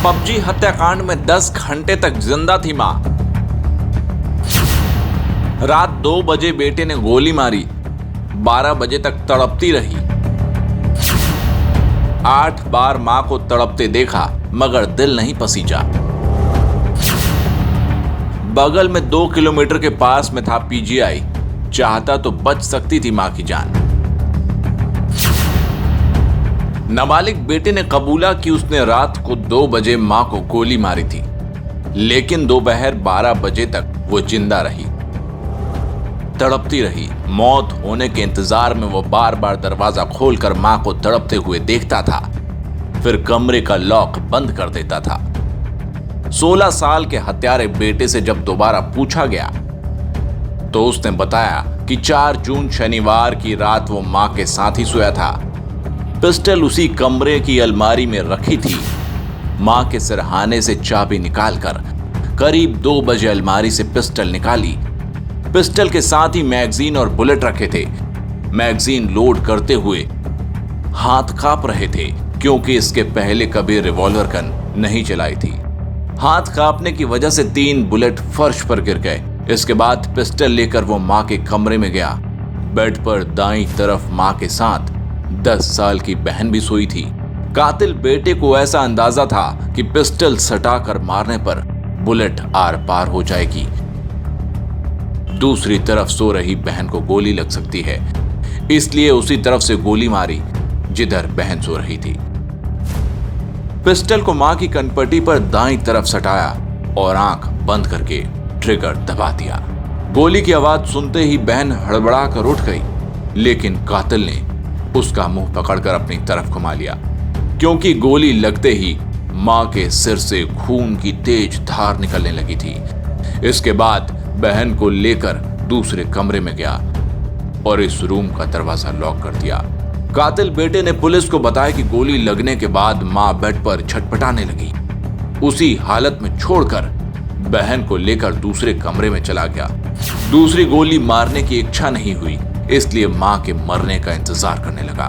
PUBG हत्याकांड में 10 घंटे तक जिंदा थी मां। रात 2 बजे बेटे ने गोली मारी, 12 बजे तक तड़पती रही। 8 बार मां को तड़पते देखा मगर दिल नहीं पसीजा। बगल में 2 किलोमीटर के पास में था पीजीआई, चाहता तो बच सकती थी मां की जान। नाबालिग बेटे ने कबूला कि उसने रात को 2 बजे मां को गोली मारी थी, लेकिन दोपहर 12 बजे तक वो जिंदा रही, तड़पती रही। मौत होने के इंतजार में वो बार बार दरवाजा खोलकर मां को तड़पते हुए देखता था, फिर कमरे का लॉक बंद कर देता था। 16 साल के हत्यारे बेटे से जब दोबारा पूछा गया तो उसने बताया कि 4 जून शनिवार की रात वो मां के साथ ही सोया था। पिस्टल उसी कमरे की अलमारी में रखी थी। मां के सिरहाने से चाबी निकालकर करीब 2 बजे अलमारी से पिस्टल निकाली। पिस्टल के साथ ही मैगजीन और बुलेट रखे थे। मैगजीन लोड करते हुए हाथ कांप रहे थे, क्योंकि इसके पहले कभी रिवॉल्वर गन नहीं चलाई थी। हाथ कांपने की वजह से 3 बुलेट फर्श पर गिर गए। इसके बाद पिस्टल लेकर वो मां के कमरे में गया। बेड पर दाईं तरफ मां के साथ 10 साल की बहन भी सोई थी। कातिल बेटे को ऐसा अंदाजा था कि पिस्टल सटाकर मारने पर बुलेट आर पार हो जाएगी। दूसरी तरफ सो रही बहन को गोली लग सकती है, इसलिए उसी तरफ से गोली मारी जिधर बहन सो रही थी। पिस्टल को मां की कनपट्टी पर दाईं तरफ सटाया और आंख बंद करके ट्रिगर दबा दिया। गोली की आवाज सुनते ही बहन हड़बड़ाकर उठ गई, लेकिन कातिल ने उसका मुंह पकड़कर अपनी तरफ घुमा लिया, क्योंकि गोली लगते ही मां के सिर से खून की तेज धार निकलने लगी थी। इसके बाद बहन को लेकर दूसरे कमरे में गया और इस रूम का दरवाजा लॉक कर दिया। कातिल बेटे ने पुलिस को बताया कि गोली लगने के बाद मां बेड पर छटपटाने लगी। उसी हालत में छोड़कर बहन को लेकर दूसरे कमरे में चला गया। दूसरी गोली मारने की इच्छा नहीं हुई, इसलिए मां के मरने का इंतजार करने लगा।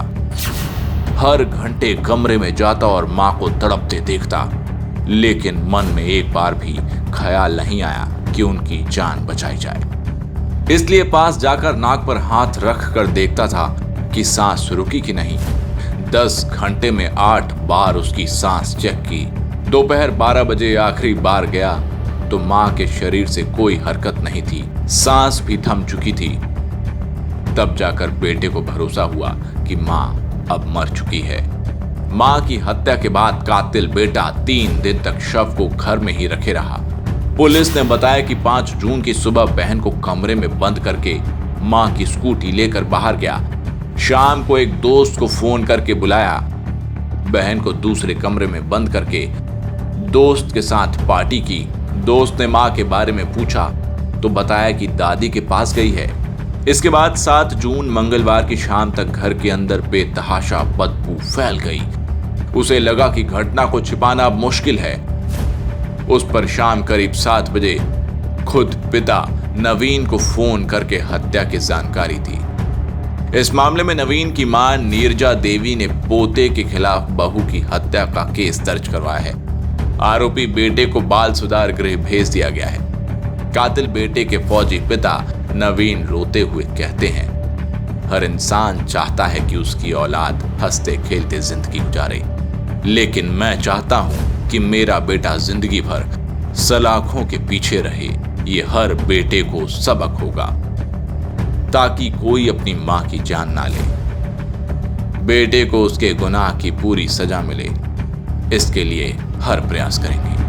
हर घंटे कमरे में जाता और मां को तड़पते देखता, लेकिन मन में एक बार भी ख्याल नहीं आया कि उनकी जान बचाई जाए। इसलिए पास जाकर नाक पर हाथ रख कर देखता था कि सांस रुकी कि नहीं। 10 घंटे में 8 बार उसकी सांस चेक की। दोपहर 12 बजे आखिरी बार गया तो मां के शरीर से कोई हरकत नहीं थी, सांस भी थम चुकी थी। तब जाकर बेटे को भरोसा हुआ कि मां अब मर चुकी है। मां की हत्या के बाद कातिल बेटा 3 दिन तक शव को घर में ही रखे रहा। पुलिस ने बताया कि 5 जून की सुबह बहन को कमरे में बंद करके मां की स्कूटी लेकर बाहर गया। शाम को एक दोस्त को फोन करके बुलाया। बहन को दूसरे कमरे में बंद करके दोस्त के साथ पार्टी की। दोस्त ने मां के बारे में पूछा तो बताया कि दादी के पास गई है। इसके बाद 7 जून मंगलवार की शाम तक घर के अंदर बेतहाशा बदबू फैल गई। उसे लगा कि घटना को छिपाना अब मुश्किल है। उस पर शाम करीब 7 बजे खुद पिता नवीन को फोन करके हत्या की जानकारी दी। इस मामले में नवीन की मां नीरजा देवी ने पोते के खिलाफ बहू की हत्या का केस दर्ज करवाया है। आरोपी बेटे को बाल सुधार गृह भेज दिया गया है। कातिल बेटे के फौजी पिता नवीन रोते हुए कहते हैं, हर इंसान चाहता है कि उसकी औलाद हंसते खेलते जिंदगी गुजारे, लेकिन मैं चाहता हूं कि मेरा बेटा जिंदगी भर सलाखों के पीछे रहे। ये हर बेटे को सबक होगा, ताकि कोई अपनी मां की जान ना ले। बेटे को उसके गुनाह की पूरी सजा मिले, इसके लिए हर प्रयास करेंगे।